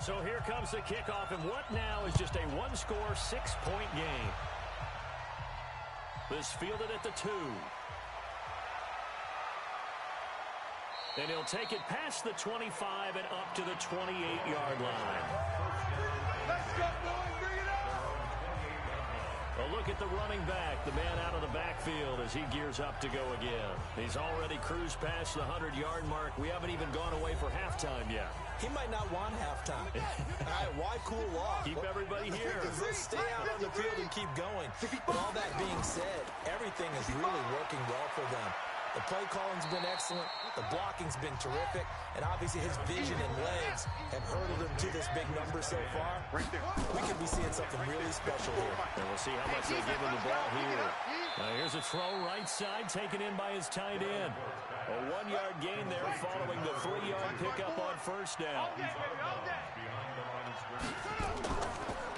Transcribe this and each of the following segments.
So here comes the kickoff, and what now is just a one-score, 6-point game. This fielded at the 2. And he'll take it past the 25 and up to the 28-yard line. Let's go, boys. Bring it up. A look at the running back, the man out of the backfield as he gears up to go again. He's already cruised past the 100-yard mark. We haven't even gone away for halftime yet. He might not want halftime. All right, why cool off? Keep everybody here. Because let's stay out on the field and keep going. But all that being said, everything is really working well for them. The play calling's been excellent. The blocking's been terrific. And obviously his vision and legs have hurdled him to this big number so far. We could be seeing something really special here. And we'll see how much they give him the ball here. Here's a throw right side taken in by his tight end. A 1-yard gain there following the 3-yard pickup on first down.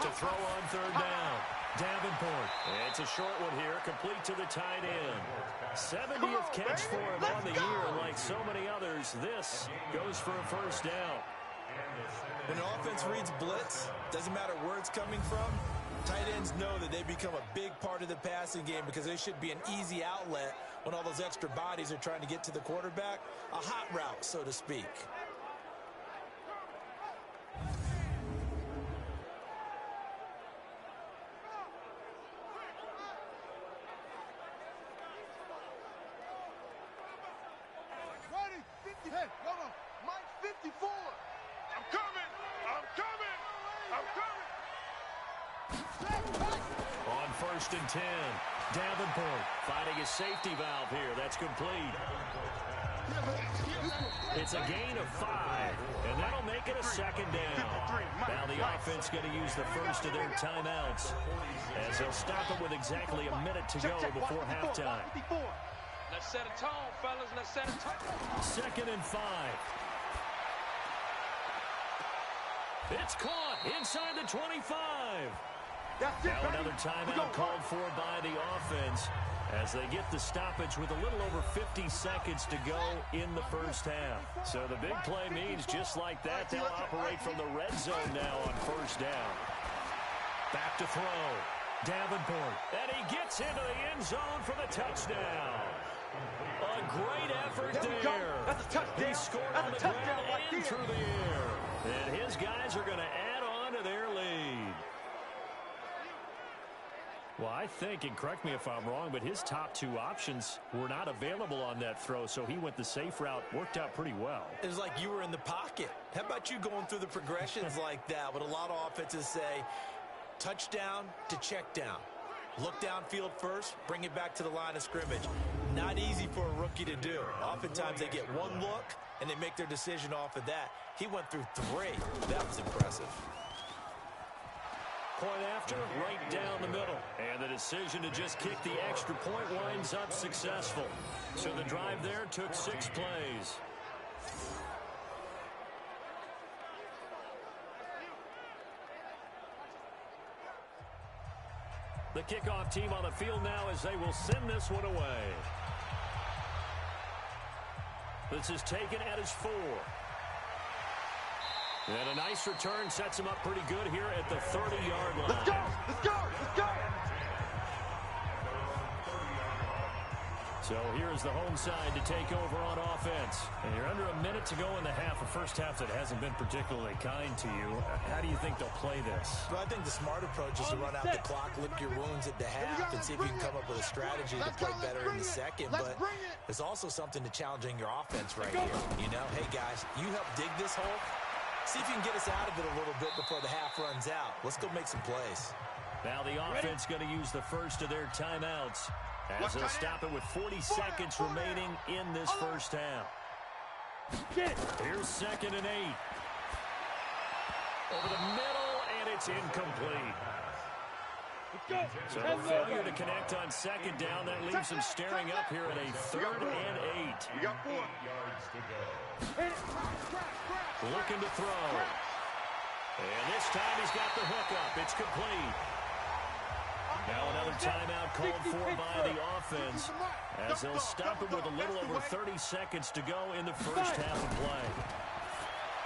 To throw on third down. Davenport. It's a short one here, complete to the tight end. 70th catch for him on the year, and like so many others, this goes for a first down. When an offense reads blitz, doesn't matter where it's coming from, tight ends know that they become a big part of the passing game because they should be an easy outlet when all those extra bodies are trying to get to the quarterback. A hot route, so to speak. First and 10. Davenport finding his safety valve here. That's complete. It's a gain of 5, and that'll make it a second down. Now the offense going to use the first of their timeouts as they'll stop it with exactly a minute to go before halftime. Let's set a tone, fellas. Let's set a tone. Second and 5. It's caught inside the 25. Now another timeout called for by the offense as they get the stoppage with a little over 50 seconds to go in the first half. So the big play means just like that, they'll operate from the red zone now on first down. Back to throw. Davenport. And he gets into the end zone for the touchdown. A great effort there. That's a touchdown. He scored on the ground and through the air. And his guys are going to add on to their lead. Well, I think, and correct me if I'm wrong, but his top 2 options were not available on that throw, so he went the safe route. Worked out pretty well. It was like you were in the pocket. How about you going through the progressions like that? What a lot of offenses say, touchdown to check down. Look downfield first, bring it back to the line of scrimmage. Not easy for a rookie to do. Oftentimes they get one look, and they make their decision off of that. He went through 3. That was impressive. Point after, right down the middle. And the decision to just kick the extra point winds up successful. So the drive there took 6 plays. The kickoff team on the field now as they will send this one away. This is taken at his 4. And a nice return sets him up pretty good here at the 30-yard line. Let's go! Let's go! Let's go! So here is the home side to take over on offense. And you're under a minute to go in the half, a first half that hasn't been particularly kind to you. How do you think they'll play this? Well, I think the smart approach is to run out the clock, lick your wounds at the half, and see if you can come up with a strategy to play better in the second. But there's also something to challenging your offense right here. You know, hey, guys, you help dig this hole. See if you can get us out of it a little bit before the half runs out. Let's go make some plays. Now the offense going to use the first of their timeouts as they'll stop it with 40 seconds remaining in this first half. Here's second and 8. Over the middle, and it's incomplete. So a failure to connect on second down. That leaves him staring up here at a 3rd and 8. We got 4 yards to go. Looking to throw. And this time he's got the hook up. It's complete. Now another timeout called for by the offense as they'll stop it with a little over 30 seconds to go in the first half of play.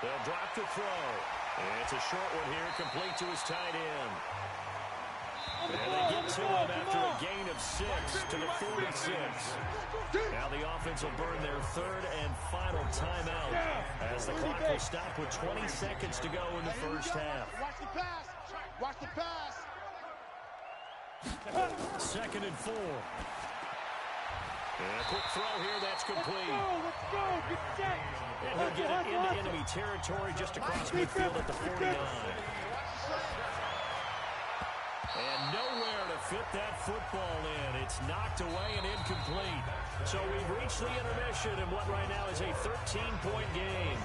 They'll drop to throw. And it's a short one here, complete to his tight end. And they get to him after a gain of 6 to the 46. Now the offense will burn their third and final timeout as the clock will stop with 20 seconds to go in the first half. Watch the pass. Watch the pass. 2nd and 4. And a quick throw here, that's complete. Let's go. Get set. And he'll get it into enemy territory just across midfield at the 49. And nowhere to fit that football in. It's knocked away and incomplete. So we've reached the intermission in what right now is a 13-point game.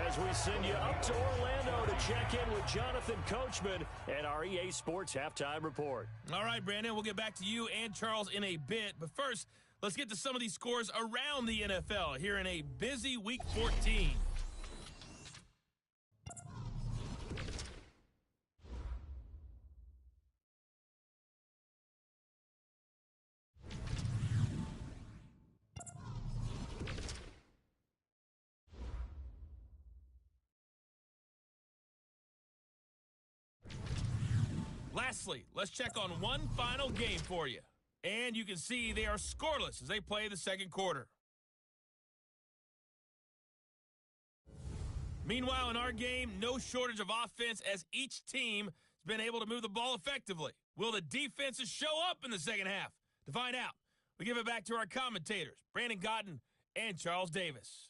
As we send you up to Orlando to check in with Jonathan Coachman and our EA Sports Halftime Report. All right, Brandon, we'll get back to you and Charles in a bit. But first, let's get to some of these scores around the NFL here in a busy Week 14. Lastly, let's check on one final game for you. And you can see they are scoreless as they play the second quarter. Meanwhile, in our game, no shortage of offense as each team has been able to move the ball effectively. Will the defenses show up in the second half? To find out, we give it back to our commentators, Brandon Godden and Charles Davis.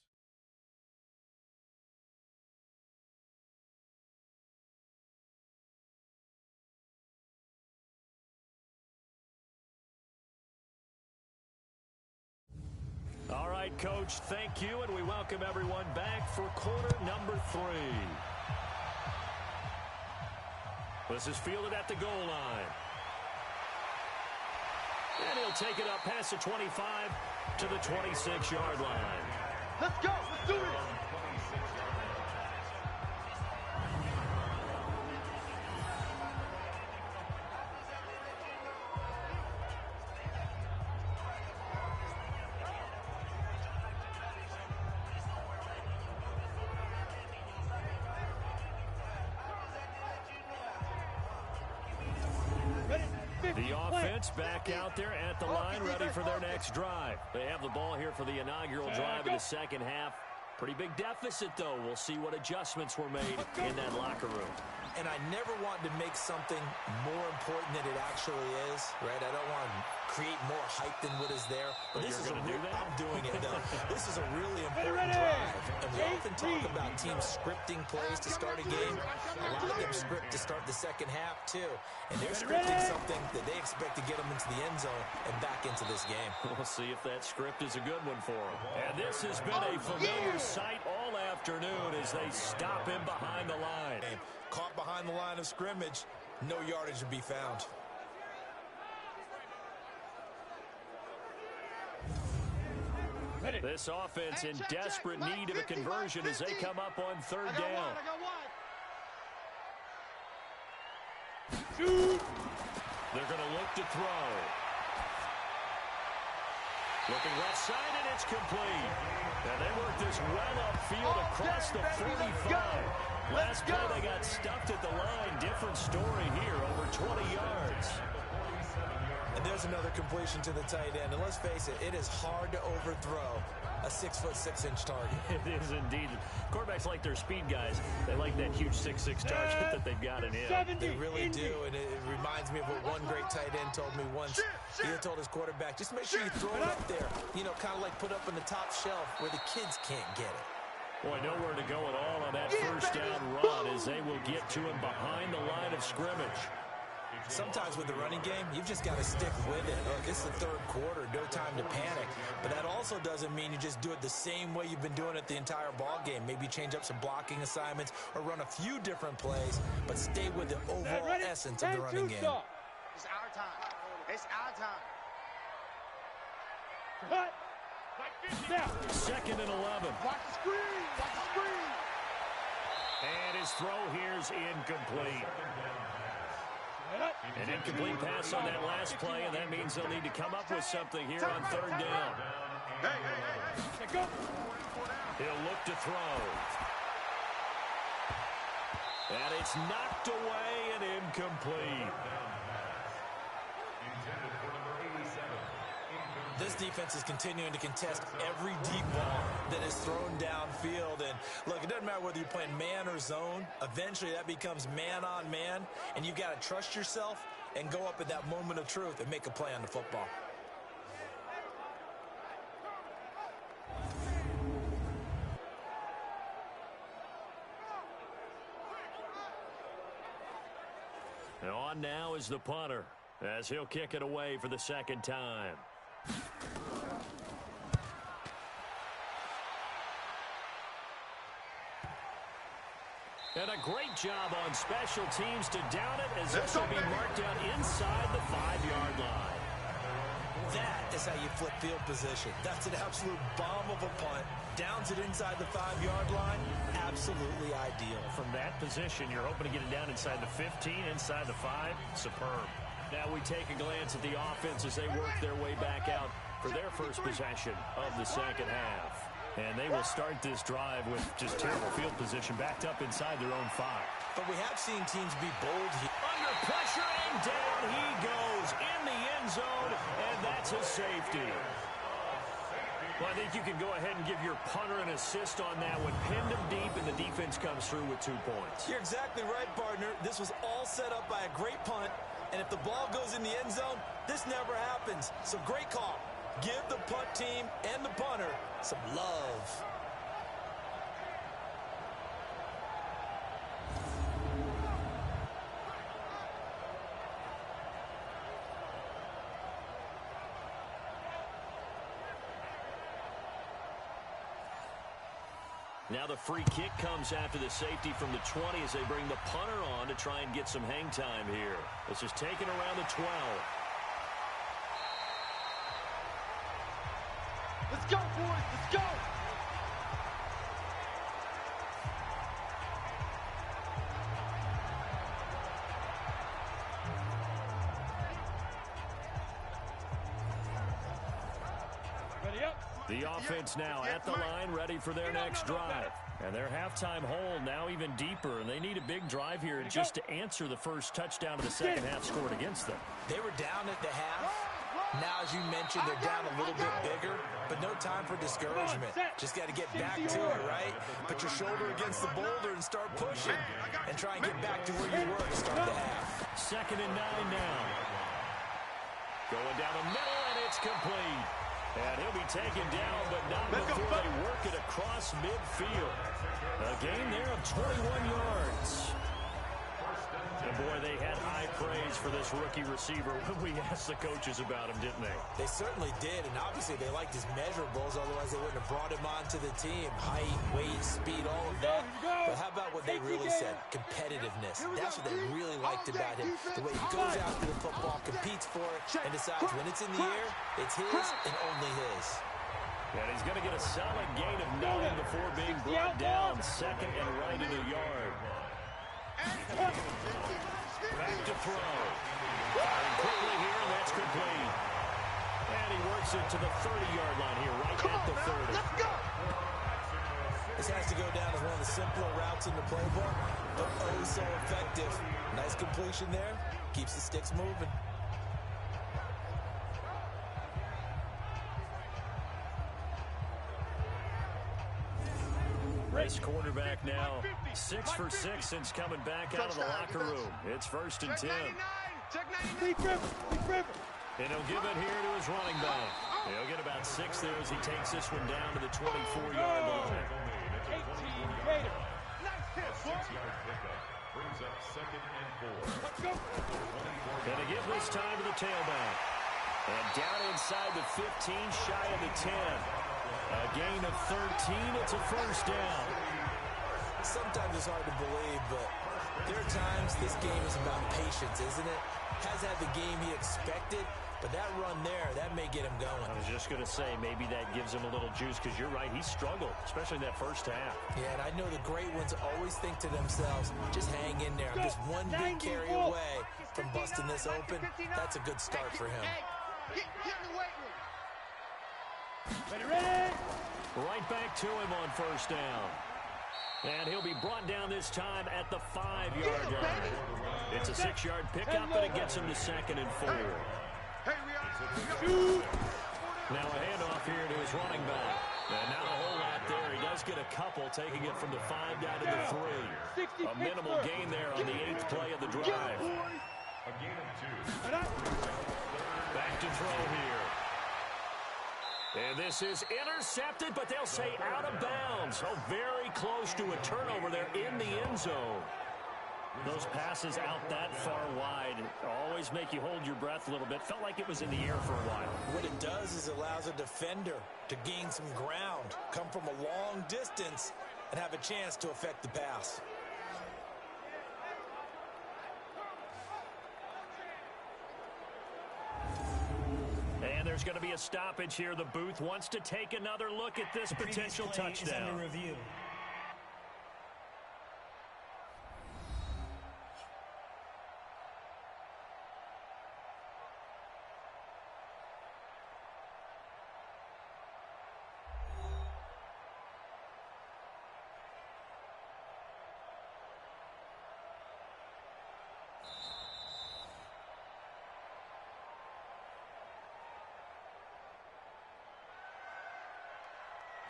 All right, Coach, thank you, and we welcome everyone back for quarter number 3. This is fielded at the goal line. And he'll take it up past the 25 to the 26-yard line. Let's go. Let's do it. The offense back out there at the line, ready for their next drive. They have the ball here for the inaugural drive in the second half. Pretty big deficit, though. We'll see what adjustments were made in that locker room. And I never want to make something more important than it actually is, right? I don't want to create more hype than what is there. But this is going to do that? I'm doing it, though. This is a really important drive. And we often talk about teams scripting plays to start a game. A lot of them script to start the second half, too. And they're scripting something that they expect to get them into the end zone and back into this game. We'll see if that script is a good one for them. And this has been a familiar sight all afternoon as they stop him behind the line. Caught behind the line of scrimmage, no yardage to be found. This offense in desperate need of a conversion as they come up on third down. They're going to look to throw. Looking left side, and it's complete. And they work this well upfield across the 45. Last play, they got stuffed at the line. Different story here, over 20 yards. And there's another completion to the tight end. And let's face it, it is hard to overthrow a 6'6" target. It is indeed. Quarterbacks like their speed guys. They like that huge 6'6" target that they've got in him. They really do, and it reminds me of what one great tight end told me once. He had told his quarterback, just make sure you throw it up there. You know, kind of like put up on the top shelf where the kids can't get it. Boy, nowhere to go at all on that first down run as they will get to him behind the line of scrimmage. Sometimes with the running game, you've just got to stick with it. Look, it's the third quarter, no time to panic. But that also doesn't mean you just do it the same way you've been doing it the entire ball game. Maybe change up some blocking assignments or run a few different plays, but stay with the overall essence of the running game. It's our time. It's our time. Cut. Second and 11. Watch the screen. Watch the screen. And his throw here's incomplete. An incomplete pass on that last play, and that means they'll need to come up with something here on third down. He'll look to throw. And it's knocked away and incomplete. This defense is continuing to contest every deep ball that is thrown downfield. And look, it doesn't matter whether you're playing man or zone. Eventually that becomes man on man. And you've got to trust yourself and go up at that moment of truth and make a play on the football. And on now is the punter as he'll kick it away for the second time. And a great job on special teams to down it as this will be marked down inside the 5-yard line. That is how you flip field position. That's an absolute bomb of a punt. Downs it inside the 5-yard line. Absolutely ideal. From that position, you're hoping to get it down inside the 15, inside the 5. Superb. Now we take a glance at the offense as they work their way back out for their first possession of the second half. And they will start this drive with just terrible field position backed up inside their own 5. But we have seen teams be bold here. Under pressure, and down he goes in the end zone, and that's a safety. Well, I think you can go ahead and give your punter an assist on that one. Pinned him deep, and the defense comes through with 2 points. You're exactly right, partner. This was all set up by a great punt, and if the ball goes in the end zone, this never happens. So great call. Give the punt team and the punter some love. Now the free kick comes after the safety from the 20 as they bring the punter on to try and get some hang time here. This is taken around the 12. Let's go, boys. Let's go. Ready up. The offense now at the line, ready for their next drive. And their halftime hole now even deeper, and they need a big drive here just to answer the first touchdown of the second half scored against them. They were down at the half. Now, as you mentioned, they're down a little bit bigger, but no time for discouragement. Just got to get back to it, right? Put your shoulder against the boulder and start pushing, and try and get back to where you were to start the half. 2nd and 9 now. Going down the middle, and it's complete. And he'll be taken down, but not before they work it across midfield. A gain there of 21 yards. And boy, they had high praise for this rookie receiver when we asked the coaches about him, didn't they? They certainly did, and obviously they liked his measurables, otherwise they wouldn't have brought him onto the team. Height, weight, speed, all of that. But how about what they really said? Competitiveness. That's what they really liked about him. The way he goes after the football, competes for it, and decides when it's in the air, it's his and only his. And he's going to get a solid gain of 9 before being brought down. 2nd and right in the yard. Back to throw. Firing quickly here, and that's complete. And he works it to the 30-yard line here, right at the 30. Let's go. This has to go down as one of the simpler routes in the playbook, but oh so effective. Nice completion there. Keeps the sticks moving. Race quarterback now. 6 for 6 since coming back out of the locker room. It's 1st and 10. Leaf River. And he'll give it here to his running back. He'll get about 6 there as he takes this one down to the 24-yard line. 18 Gator. Nice hit, boy. Brings up 2nd and 4. Let's go. And to give this time to the tailback. And down inside the 15, shy of the 10. A gain of 13. It's a 1st down. Sometimes it's hard to believe, but there are times this game is about patience, isn't it? Has had the game he expected, but that run there, that may get him going. I was just going to say, maybe that gives him a little juice, because you're right, he struggled, especially in that first half. Yeah, and I know the great ones always think to themselves, just hang in there. I'm just one big carry away from busting this open. That's a good start for him. Get in the weight room. Ready. Right back to him on 1st down. And he'll be brought down this time at the 5-yard line. It's a 6-yard pickup, and it gets him to 2nd and 4. Now a handoff here to his running back. And not a whole lot there. He does get a couple, taking it from the 5 down to the 3. A minimal gain there on the 8th play of the drive. A gain of 2. Back to throw here. And this is intercepted, but they'll say out of bounds. Oh, very close to a turnover there in the end zone. Those passes out that far wide always make you hold your breath a little bit. Felt like it was in the air for a while. What it does is allows a defender to gain some ground, come from a long distance, and have a chance to affect the pass. And there's going to be a stoppage here. The booth wants to take another look at this potential touchdown. Under review.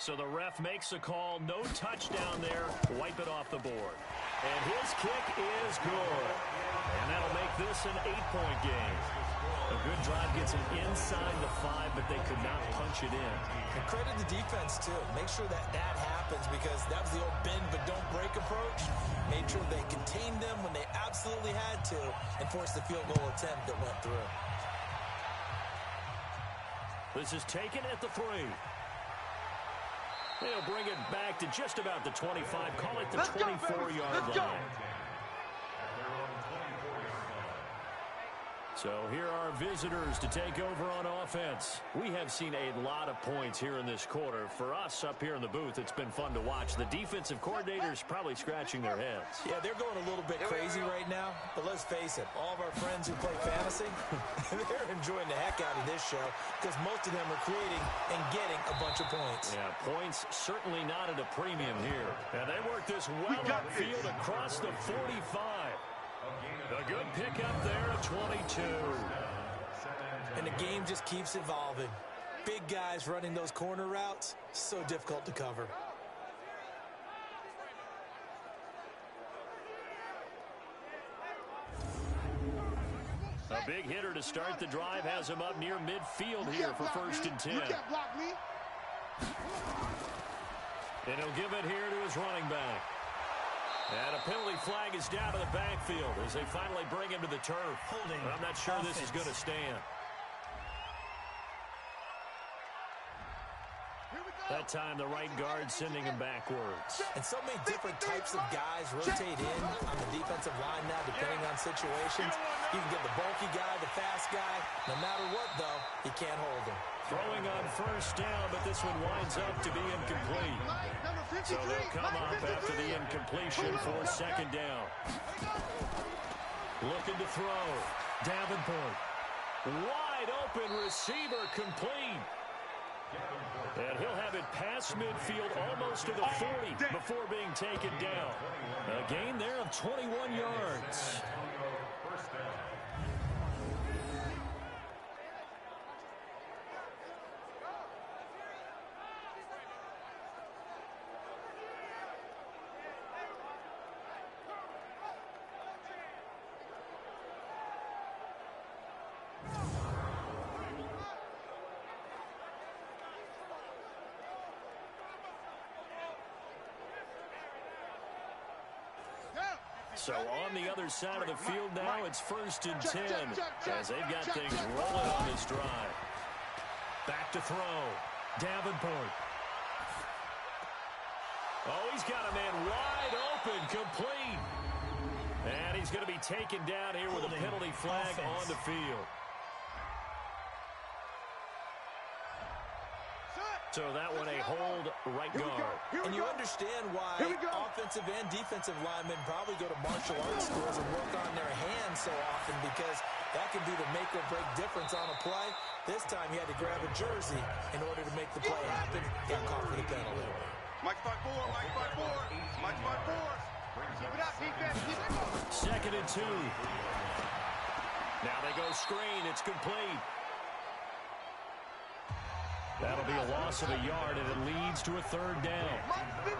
So the ref makes a call. No touchdown there. Wipe it off the board. And his kick is good. And that'll make this an 8-point game. A good drive gets him inside the 5, but they could not punch it in. And credit the defense, too. Make sure that happens, because that was the old bend but don't break approach. Made sure they contained them when they absolutely had to and forced the field goal attempt that went through. This is taken at the 3. They'll bring it back to just about the 25. Call it the 24-yard line. So here are visitors to take over on offense. We have seen a lot of points here in this quarter. For us up here in the booth, it's been fun to watch. The defensive coordinators probably scratching their heads. Yeah, they're going a little bit crazy right now. But let's face it, all of our friends who play fantasy, they're enjoying the heck out of this show, because most of them are creating and getting a bunch of points. Yeah, points certainly not at a premium here. And they work this well upfield across the 45. A good pickup there at 22. And the game just keeps evolving. Big guys running those corner routes, so difficult to cover. A big hitter to start the drive has him up near midfield here for 1st and 10. And he'll give it here to his running back. And a penalty flag is down to the backfield as they finally bring him to the turf. Holding. I'm not sure this is going to stand. That time, the right guard sending him backwards. And so many different types of guys rotate in on the defensive line now, depending on situations. You can get the bulky guy, the fast guy. No matter what, though, he can't hold him. Throwing on 1st down, but this one winds up to be incomplete. So they'll come up after the incompletion for 2nd down. Looking to throw. Davenport. Wide open receiver, complete. And he'll have it past midfield almost to the 40 before being taken down. A gain there of 21 yards. So on the other side of the field now, it's 1st and 10 as they've got things rolling on this drive. Back to throw. Davenport. Oh, he's got a man wide open, complete. And he's going to be taken down here with a penalty flag on the field. So that one a hold right guard. And you understand why offensive and defensive linemen probably go to martial arts schools and work on their hands so often, because that can be the make or break difference on a play. This time he had to grab a jersey in order to make the play happen. Got caught for the penalty. Mike's by four. Mike's by four. Mike's by four. Keep it up, defense. Keep it up. 2nd and 2. Now they go screen. It's complete. That'll be a loss of a yard, and it leads to a 3rd down.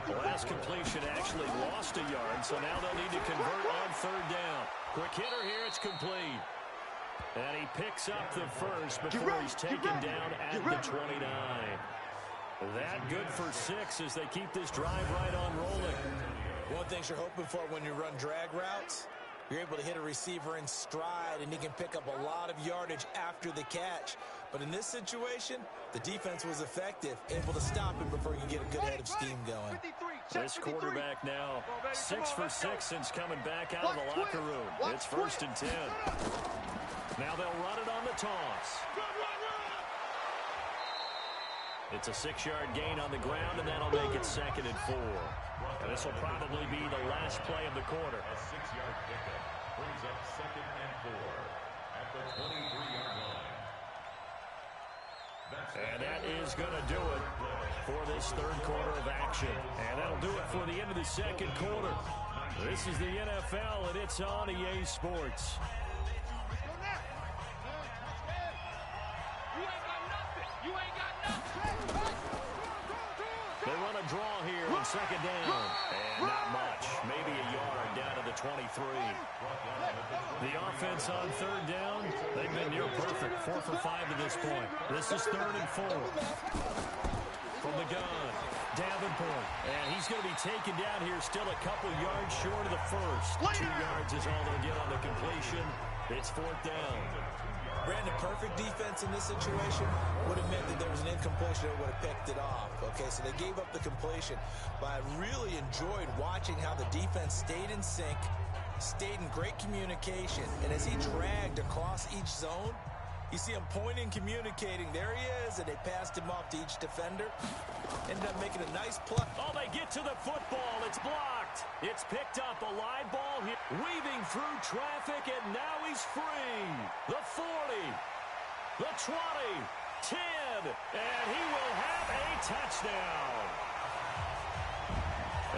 The last completion actually lost a yard, so now they'll need to convert on 3rd down. Quick hitter here. It's complete. And he picks up the first before he's taken down at the 29. That good for 6 as they keep this drive right on rolling. One thing you're hoping for when you run drag routes, you're able to hit a receiver in stride, and he can pick up a lot of yardage after the catch. But in this situation, the defense was effective, able to stop him before you get a good head of steam going. This quarterback now 6 for 6 since coming back out of the locker room. It's 1st and 10. Now they'll run it on the toss. It's a 6-yard gain on the ground, and that'll make it 2nd and 4. And this will probably be the last play of the quarter. A 6-yard pickup brings up 2nd and 4 at the 23-yard line. And that is going to do it for this 3rd quarter of action. And that'll do it for the end of the 2nd quarter. This is the NFL, and it's on EA Sports. They run a draw here on 2nd down. And not much. Maybe a yard down to the 23. The offense on 3rd down, they've been near perfect. 4 for 5 to this point. This is 3rd and 4. From the gun, Davenport. And he's going to be taken down here still a couple yards short of the first. 2 yards is all they'll get on the completion. It's 4th down. Brandon, perfect defense in this situation would have meant that there was an incompletion that would have picked it off. Okay, so they gave up the completion. But I really enjoyed watching how the defense stayed in sync, stayed in great communication. And as he dragged across each zone, you see him pointing, communicating. There he is, and they passed him off to each defender. Ended up making a nice play. Oh, they get to the football. It's blocked. It's picked up. A live ball here. Weaving through traffic, and now he's free. The 40, the 20, 10, and he will have a touchdown.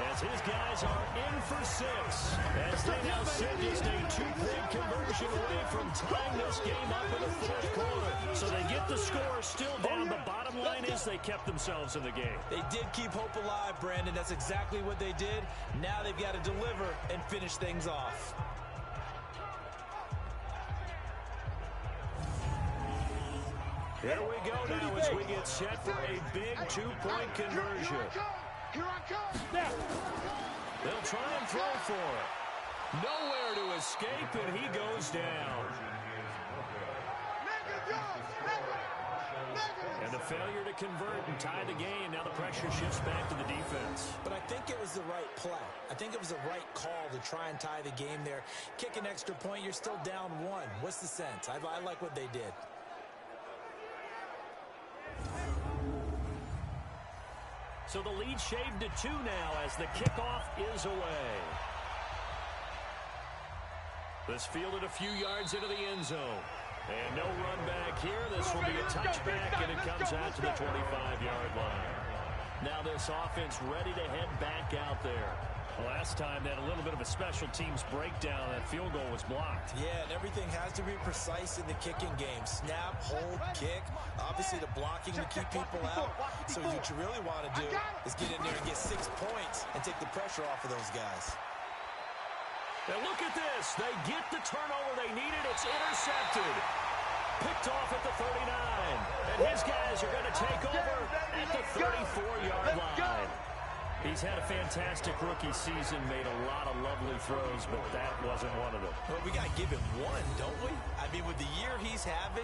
As his guys are in for 6, as they now sit just a 2-point conversion away from tying this game up in the 4th quarter. So they get the score still down. The bottom line is they kept themselves in the game. They did keep hope alive, Brandon. That's exactly what they did. Now they've got to deliver and finish things off. Here we go now as we get set for a big 2-point conversion. Here I come. They'll try and throw for it. Nowhere to escape, and he goes down. And the failure to convert and tie the game. Now the pressure shifts back to the defense. But I think it was the right play. I think it was the right call to try and tie the game there. Kick an extra point, you're still down 1. What's the sense? I like what they did. So the lead shaved to 2 now as the kickoff is away. This fielded a few yards into the end zone. And no run back here. This will be a touchback, and it comes out to the 25-yard line. Now this offense ready to head back out there. Last time they had a little bit of a special teams breakdown. That field goal was blocked. Yeah, and everything has to be precise in the kicking game. Snap, hold, kick. Obviously the blocking to keep people out. So what you really want to do is get in there and get 6 points and take the pressure off of those guys. And look at this. They get the turnover they needed. It's intercepted. Picked off at the 39. And his guys are going to take over at the 34-yard line. He's had a fantastic rookie season, made a lot of lovely throws, but that wasn't one of them. Well, we got to give him one, don't we? I mean, with the year he's having,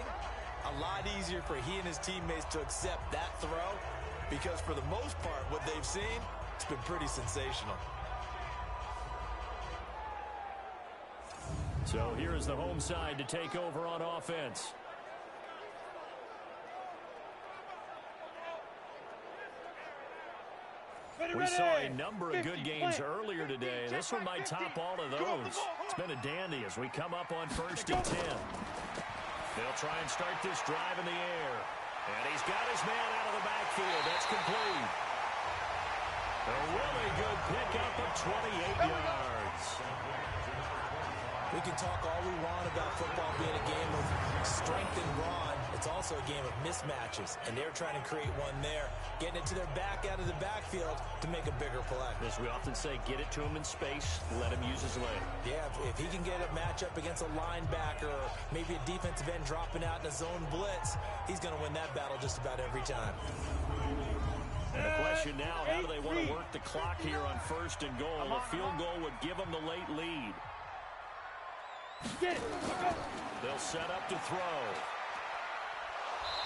a lot easier for he and his teammates to accept that throw because for the most part, what they've seen, it's been pretty sensational. So here is the home side to take over on offense. We saw a number of good games earlier today. This one might top all of those. It's been a dandy as we come up on 1st and 10. They'll try and start this drive in the air. And he's got his man out of the backfield. That's complete. A really good pickup of 28 yards. We can talk all we want about football being a game of strength and brawn. It's also a game of mismatches, and they're trying to create one there, getting it to their back out of the backfield to make a bigger play. As we often say, get it to him in space, let him use his leg. Yeah, if he can get a matchup against a linebacker or maybe a defensive end dropping out in a zone blitz, he's going to win that battle just about every time. And the question now, how do they want to work the clock here on 1st and goal? A field goal would give them the late lead. They'll set up to throw.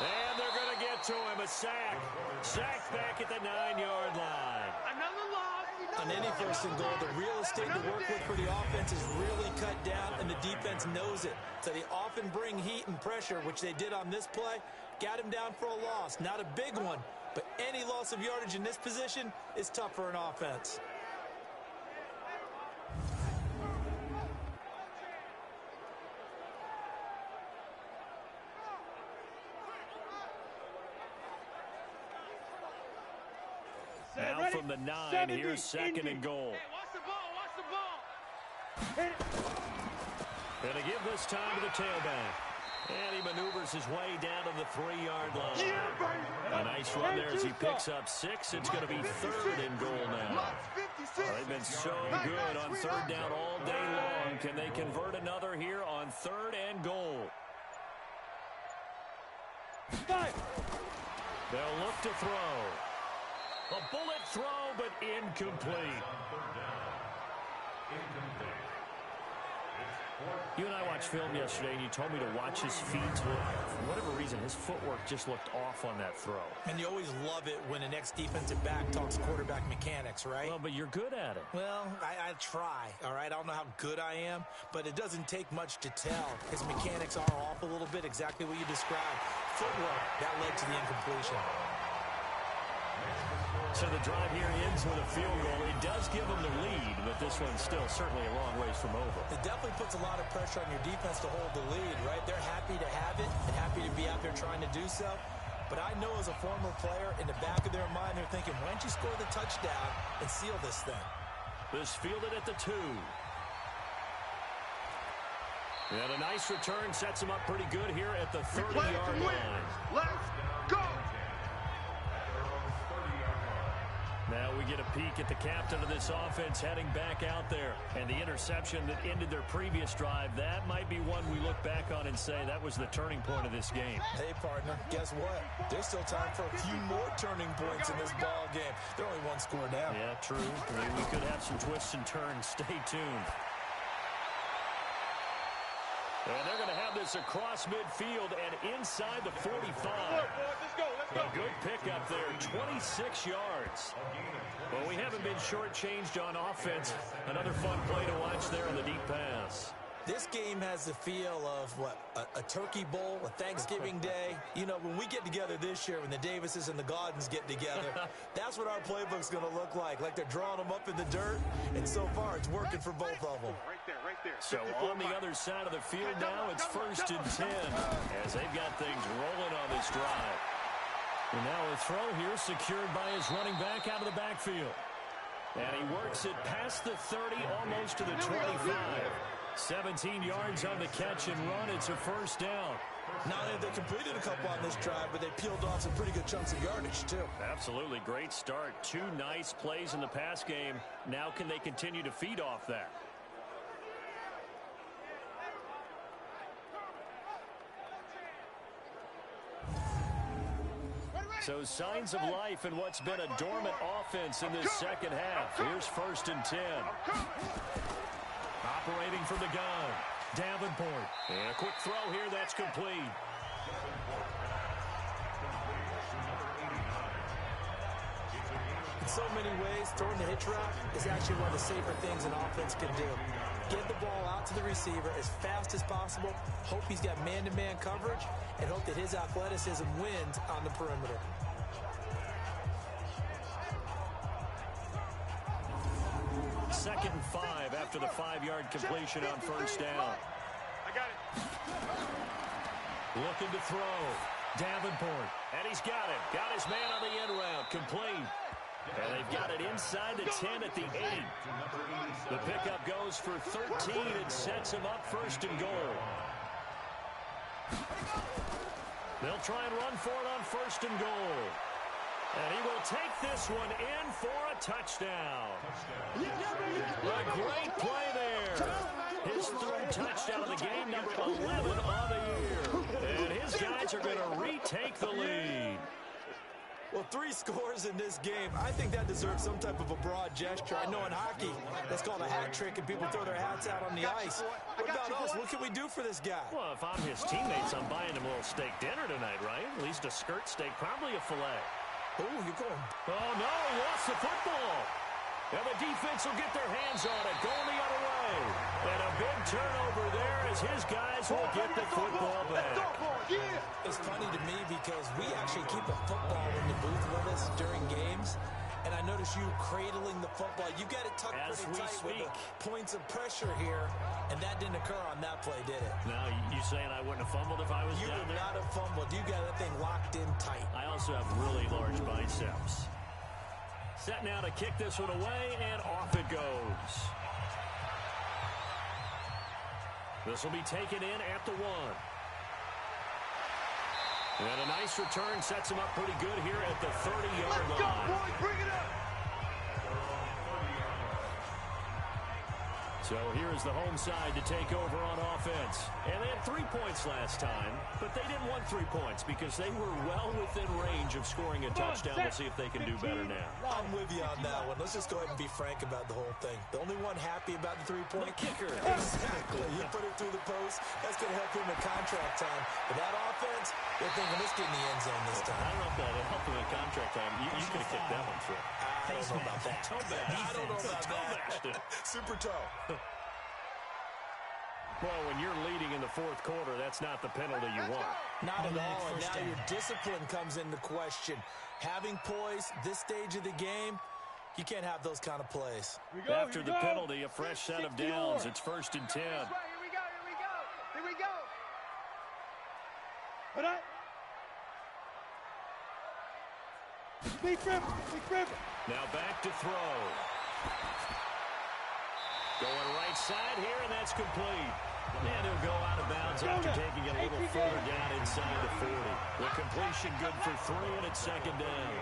And they're going to get to him. A sack. Sack back at the 9-yard line. Another loss. On any 1st and goal, the real estate to work with for the offense is really cut down, and the defense knows it. So they often bring heat and pressure, which they did on this play. Got him down for a loss. Not a big one, but any loss of yardage in this position is tough for an offense. Now from the 9, here's 2nd and goal. Hey, watch the ball, watch the ball. And to give this time to the tailback. And he maneuvers his way down to the 3-yard line. A nice run there as he picks up 6. It's going to be 3rd and goal now. They've been so good on 3rd down all day long. Can they convert another here on 3rd and goal? They'll look to throw. A bullet throw, but incomplete. You and I watched film yesterday, and you told me to watch his feet. For whatever reason, his footwork just looked off on that throw. And you always love it when an ex-defensive back talks quarterback mechanics, right? Well, but you're good at it. Well, I try, all right? I don't know how good I am, but it doesn't take much to tell. His mechanics are off a little bit, exactly what you described. Footwork, that led to the incompletion. So the drive here ends with a field goal. It does give them the lead, but this one's still certainly a long ways from over. It definitely puts a lot of pressure on your defense to hold the lead, right? They're happy to have it and happy to be out there trying to do so. But I know as a former player, in the back of their mind, they're thinking, why don't you score the touchdown and seal this thing? This fielded at the 2. And a nice return sets him up pretty good here at the 30-yard line. Let's go! Now we get a peek at the captain of this offense heading back out there. And the interception that ended their previous drive, that might be one we look back on and say that was the turning point of this game. Hey, partner, guess what? There's still time for a few more turning points in this ball game. They're only one score down. Yeah, true. I mean, we could have some twists and turns. Stay tuned. And they're going to have this across midfield and inside the 45. A good pickup there, 26 yards. Well, we haven't been shortchanged on offense. Another fun play to watch there on the deep pass. This game has the feel of, what, a turkey bowl, a Thanksgiving day. You know, when we get together this year, when the Davises and the Gaudens get together, that's what our playbook's going to look like they're drawing them up in the dirt, and so far it's working for both of them. Right there. So on the other side of the field now, it's 1st and 10, as they've got things rolling on this drive. And now a throw here secured by his running back out of the backfield. And he works it past the 30, almost to the 25. 17 yards on the catch and run. It's a 1st down. Not only have they completed a couple on this drive, but they peeled off some pretty good chunks of yardage, too. Absolutely. Great start. 2 nice plays in the pass game. Now can they continue to feed off that? So signs of life in what's been a dormant offense in this second half. Here's 1st and 10. Operating from the gun, Davenport. And a quick throw here, that's complete. In so many ways, throwing the hitch route is actually one of the safer things an offense can do. Get the ball out to the receiver as fast as possible, hope he's got man-to-man coverage, and hope that his athleticism wins on the perimeter. Second and 5 after the 5-yard completion on 1st down. I got it. Looking to throw. Davenport. And he's got it. Got his man on the end route. Complete. And they've got it inside the 10 at the 8. The pickup goes for 13 and sets him up first and goal. They'll try and run for it on first and goal. And he will take this one in for a touchdown. A great play there. His third touchdown of the game, number 11 on the year. And his guys are going to retake the lead. Well, 3 scores in this game. I think that deserves some type of a broad gesture. I know in hockey, that's called a hat trick, and people throw their hats out on the ice. What about us? What can we do for this guy? Well, if I'm his teammates, I'm buying him a little steak dinner tonight, right? At least a skirt steak, probably a filet. Oh, you're going. Oh, no, he lost the football. And the defense will get their hands on it, going the other way. And a big turnover there as his guys will get the football back. It's funny to me because we actually keep a football in the booth with us during games. And I notice you cradling the football. You got it tucked as pretty we tight speak. With the points of pressure here. And that didn't occur on that play, did it? Now, you saying I wouldn't have fumbled if I was you down would there? not have fumbled. You got that thing locked in tight. I also have really large biceps. Set now to kick this one away, and off it goes. This will be taken in at the 1. And a nice return sets him up pretty good here at the 30-yard line. Let's go, boys. Bring it up. So here is the home side to take over on offense. And they had 3 points last time, but they didn't want 3 points because they were well within range of scoring a touchdown. We'll see if they can do better now. I'm with you on that one. Let's just go ahead and be frank about the whole thing. The only one happy about the 3-point kicker. Exactly. You put it through the post. That's going to help him in contract time. But that offense, they're thinking, let's get in the end zone this time. I don't know if that helped him in contract time. You could have kicked that one through. I don't know about that. I don't know about that. Super toe. Well, when you're leading in the 4th quarter, that's not the penalty you want. Not at all, and now your discipline comes into question. Having poise, this stage of the game, you can't have those kind of plays. After the penalty, a fresh set of downs. It's 1st and 10. Here we go, here we go, here we go. All right. Big River. Now back to throw. Going right side here, and that's complete. And he'll go out of bounds after taking it a little further down inside the 40. The completion good for 3, and it's 2nd down.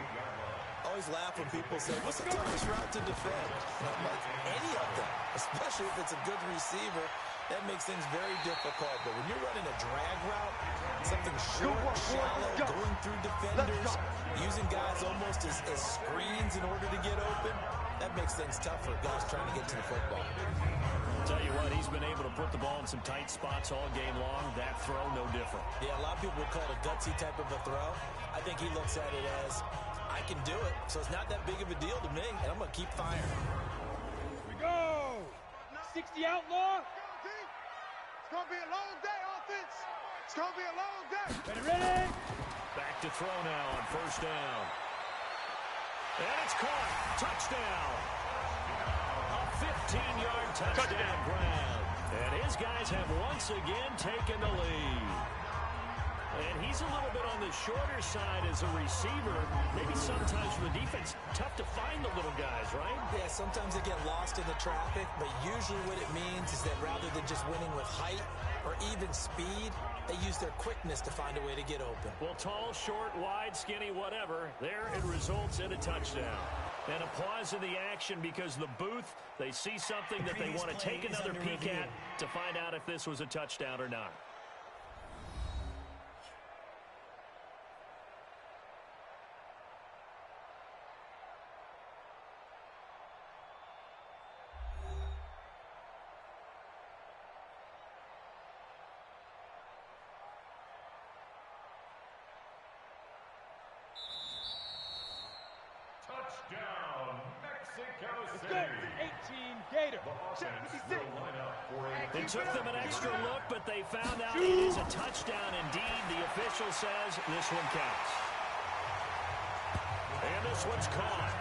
I always laugh when people say, what's the toughest route to defend? And I'm like, any of them, especially if it's a good receiver. That makes things very difficult. But when you're running a drag route, something short, shallow, going through defenders, using guys almost as screens in order to get open, that makes things tough for guys trying to get to the football. I'll tell you what, he's been able to put the ball in some tight spots all game long. That throw, no different. Yeah, a lot of people would call it a gutsy type of a throw. I think he looks at it as, I can do it, so it's not that big of a deal to me, and I'm going to keep firing. Here we go. 60 outlaw. It's going to be a long day, offense. It's going to be a long day. Ready? Back to throw now on 1st down. And it's caught. Touchdown. A 15-yard touchdown grab. And his guys have once again taken the lead. And he's a little bit on the shorter side as a receiver. Maybe sometimes for the defense, tough to find the little guys, right? Yeah, sometimes they get lost in the traffic, but usually what it means is that rather than just winning with height or even speed, they use their quickness to find a way to get open. Well, tall, short, wide, skinny, whatever, there it results in a touchdown. And a pause in the action because the booth, they see something that they want to take another peek at to find out if this was a touchdown or not. Touchdown, Mexico City. 18 Gator. It took them an extra look, but they found out it is a touchdown indeed. The official says this one counts. And this one's caught.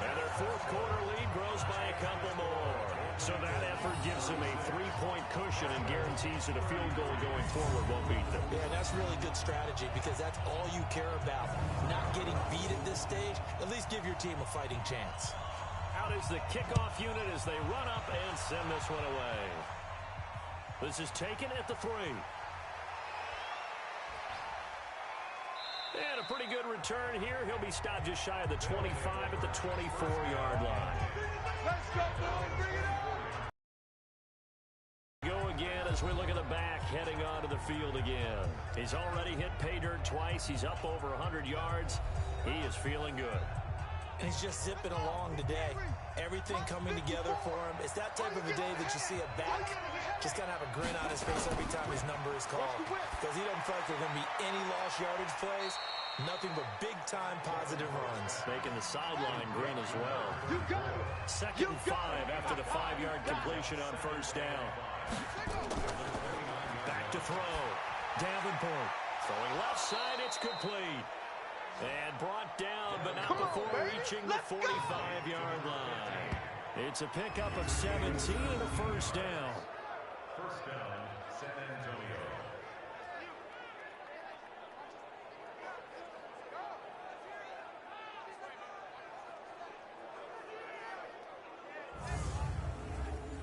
And they're fourth quarter lead grows by a couple more. So that effort gives him a 3-point cushion and guarantees that a field goal going forward won't beat them. Yeah, that's really good strategy because that's all you care about. Not getting beat at this stage. At least give your team a fighting chance. Out is the kickoff unit as they run up and send this one away. This is taken at the 3. And a pretty good return here. He'll be stopped just shy of the 25 at the 24-yard line. Let's go, boys. Bring it on. Go again as we look at the back heading onto the field again. He's already hit pay dirt twice. He's up over 100 yards. He is feeling good. And he's just zipping along today. Everything coming together for him. It's that type of a day that you see a back just kind of have a grin on his face every time his number is called. Because he doesn't feel like there are going to be any lost yardage plays. Nothing but big-time positive runs. Making the sideline grin as well. Second and 5 after the 5-yard completion on first down. Back to throw. Davenport throwing left side. It's complete. And brought down, but not before reaching the 45-yard line. It's a pickup of 17 and a first down. First down, San Antonio.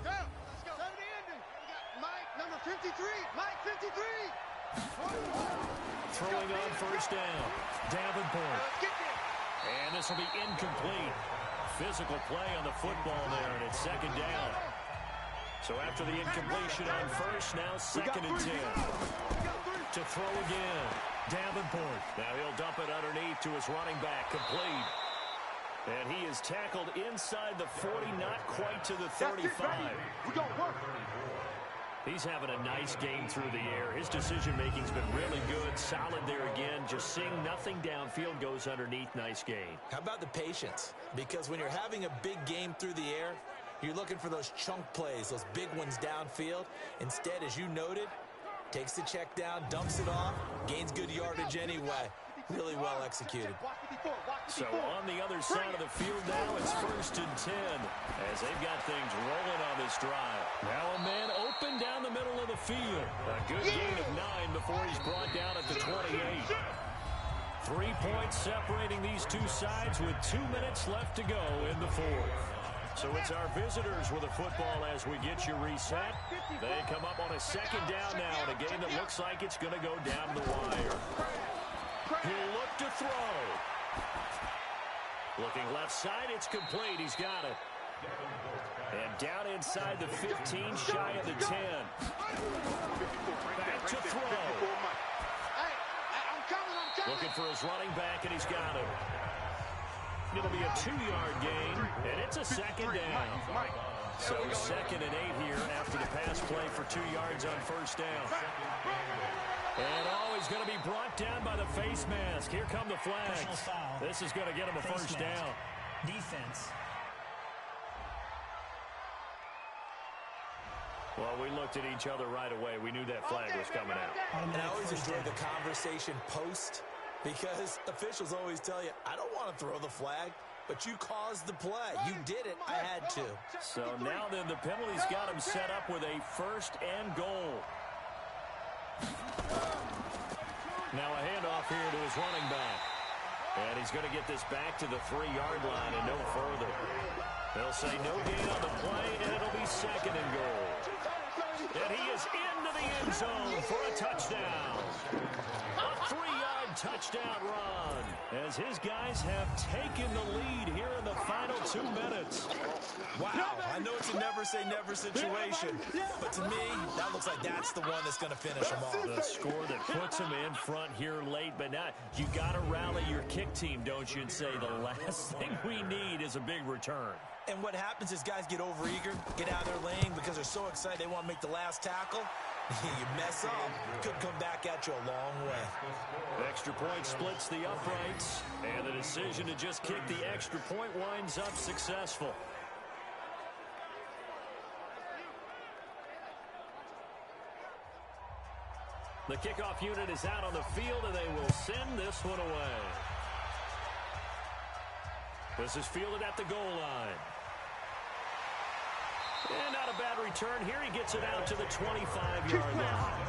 Go. Let's go. 70 ending. Mike, number 53. Mike, 53. Throwing on first down. Davenport. And this will be incomplete. Physical play on the football there, and it's second down. So after the incompletion on first, now second and 10. To throw again. Davenport. Now he'll dump it underneath to his running back. Complete. And he is tackled inside the 40, not quite to the 35. We don't work. He's having a nice game through the air. His decision-making's been really good. Solid there again. Just seeing nothing downfield goes underneath. Nice gain. How about the patience? Because when you're having a big game through the air, you're looking for those chunk plays, those big ones downfield. Instead, as you noted, takes the check down, dumps it off, gains good yardage anyway. Really well executed. So on the other side of the field now, it's first and 10 as they've got things rolling on this drive. Now a man open down the middle of the field. A good gain of 9 before he's brought down at the 28. 3 points separating these two sides with 2 minutes left to go in the fourth. So it's our visitors with the football as we get you reset. They come up on a second down now in a game that looks like it's going to go down the wire. He'll look to throw. Looking left side, it's complete. He's got it. And down inside the 15, shy of the 10. Back to throw. Looking for his running back, and he's got it. It'll be a 2-yard gain, and it's a second down. So second and 8 here after the pass play for 2 yards on first down. And he's going to be brought down by the face mask. Here come the flags. This is going to get him a first down. Defense. Well, we looked at each other right away. We knew that flag was coming out. And I always enjoy the conversation post because officials always tell you, I don't want to throw the flag, but you caused the play. You did it. I had to. So now then the penalty's got him set up with a first and goal. Now a handoff here to his running back. And he's going to get this back to the 3-yard line and no further. They'll say no gain on the play, and it'll be second and goal. And he is into the end zone for a touchdown. A 3-yard touchdown run as his guys have taken the lead here in the final 2 minutes. Wow, I know it's a never-say-never situation, but to me, that looks like that's the one that's going to finish them off. The score that puts him in front here late, but now you got to rally your kick team, don't you, and say the last thing we need is a big return. And what happens is guys get overeager, get out of their lane because they're so excited they want to make the last tackle. You mess up, could come back at you a long way. Extra point splits the uprights, and the decision to just kick the extra point winds up successful. The kickoff unit is out on the field, and they will send this one away. This is fielded at the goal line. And not a bad return here. He gets it out to the 25-yard line.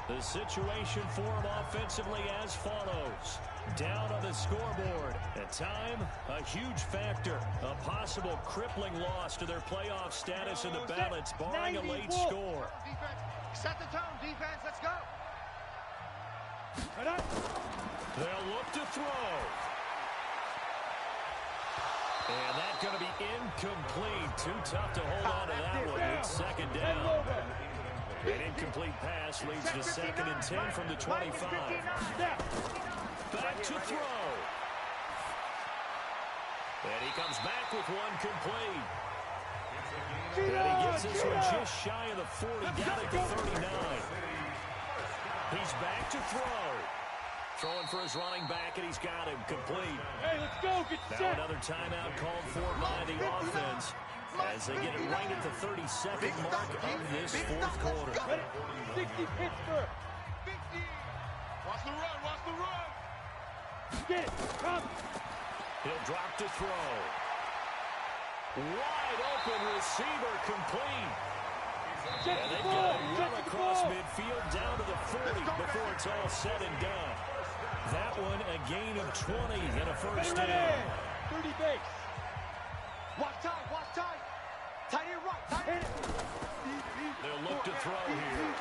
The situation for him offensively as follows. Down on the scoreboard. At time, a huge factor. A possible crippling loss to their playoff status in the balance, barring a late score. Set the tone, defense. Let's go. They'll look to throw. And that's going to be incomplete. Too tough to hold on to that one. It's second down. An incomplete pass leads to 2nd and 10 from the 25. Back to throw. And he comes back with one complete. And he gets this one just shy of the 40, down at the 39. He's back to throw. Throwing for his running back, and he's got him complete. Hey, let's go. Get now set. Another timeout called for by the offense as they get it right at the 32nd mark of this fourth quarter. 60 Pittsburgh. 50. Watch the run. Watch the run. Get it. Come. He'll drop to throw. Wide open receiver complete. And they got it well across midfield down to the 40 before it's all said and done. That one a gain of 20 and a first down. 30 base. Watch tight. Watch tight. Tight end right. Tight end. They'll look to throw here.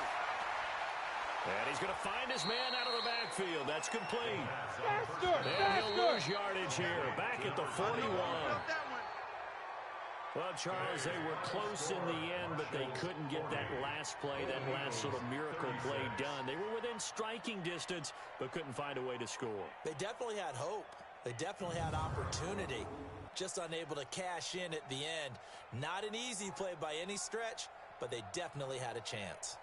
And he's going to find his man out of the backfield. That's complete. And he'll lose yardage here. Back at the 41. Well, Charles, they were close in the end, but they couldn't get that last play, that last little miracle play done. They were within striking distance, but couldn't find a way to score. They definitely had hope. They definitely had opportunity. Just unable to cash in at the end. Not an easy play by any stretch, but they definitely had a chance.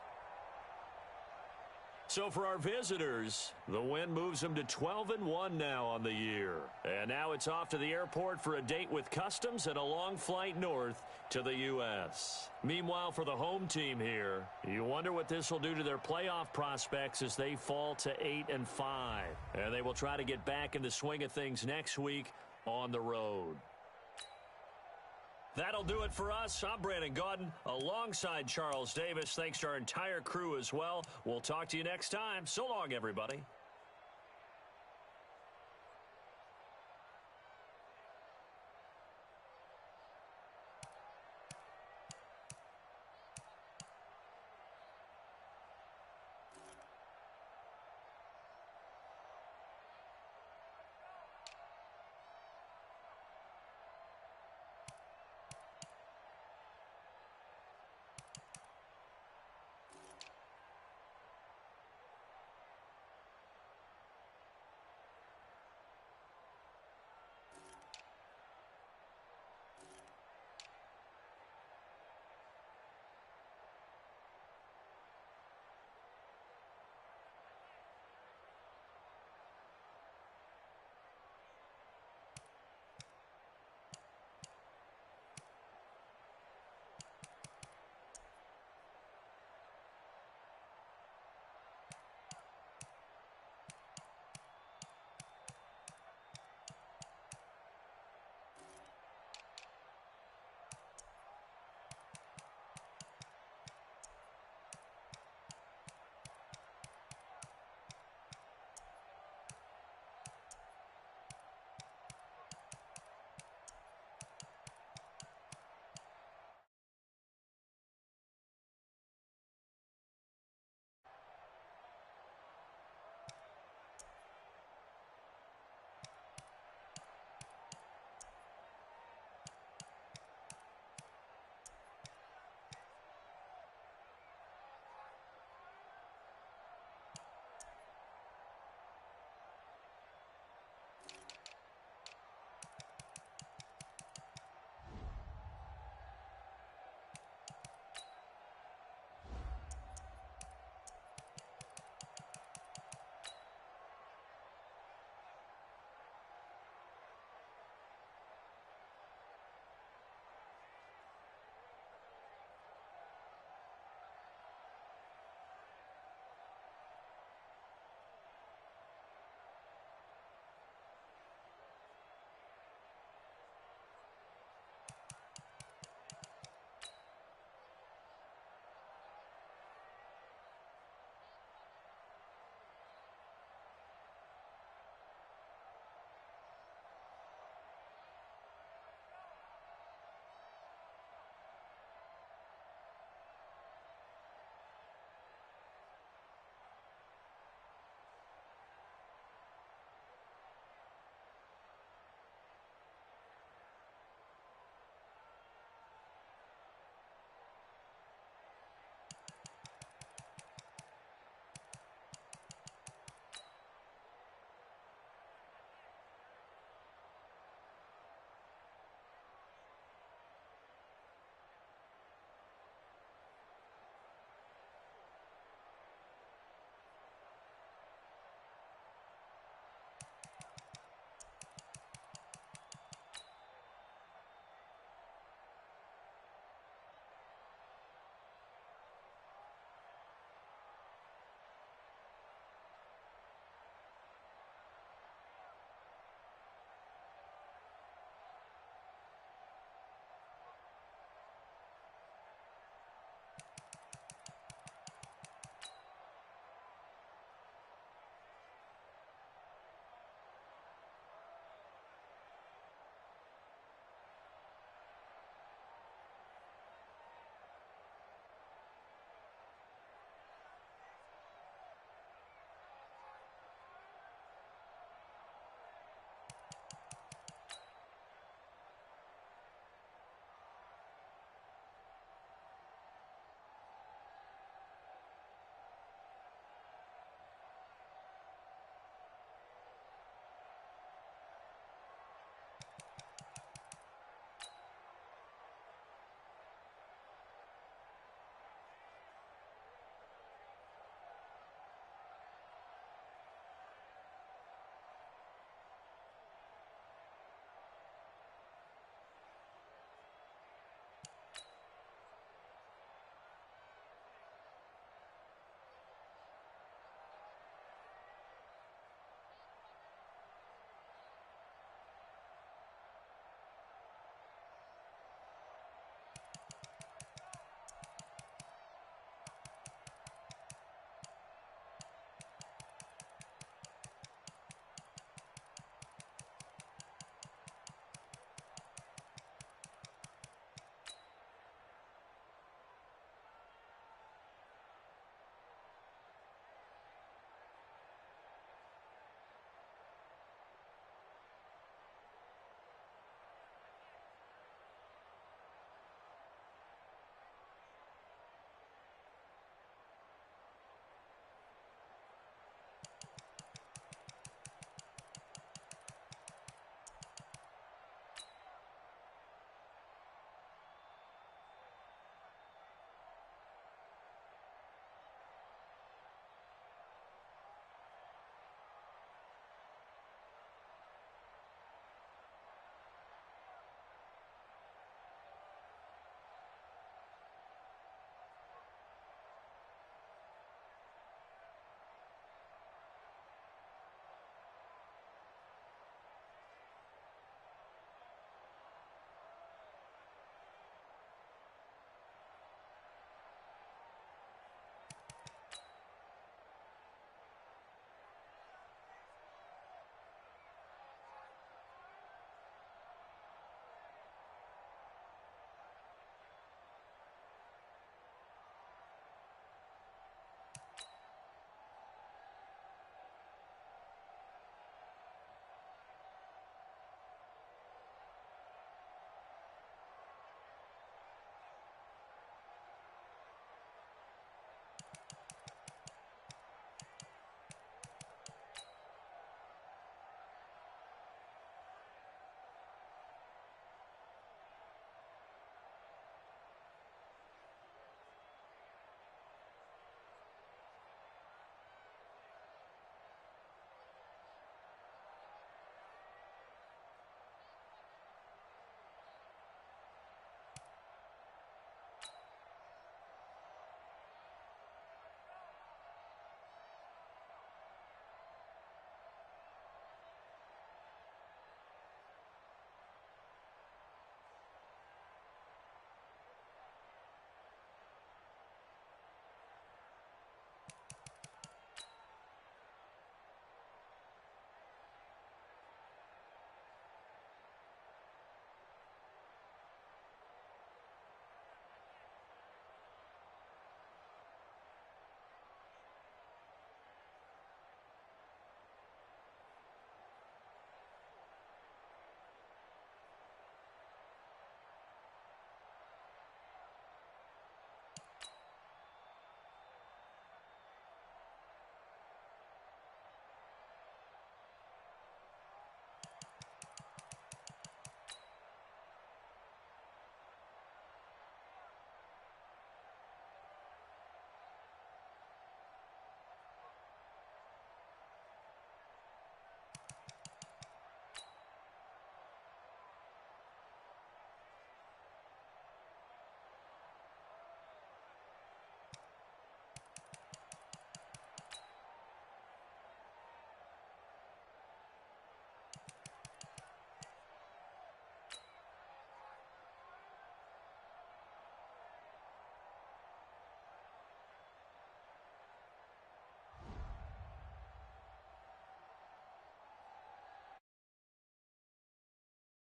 So for our visitors, the win moves them to 12-1 now on the year. And now it's off to the airport for a date with customs and a long flight north to the U.S. Meanwhile, for the home team here, you wonder what this will do to their playoff prospects as they fall to 8-5. And they will try to get back in the swing of things next week on the road. That'll do it for us. I'm Brandon Gaudin alongside Charles Davis. Thanks to our entire crew as well. We'll talk to you next time. So long, everybody.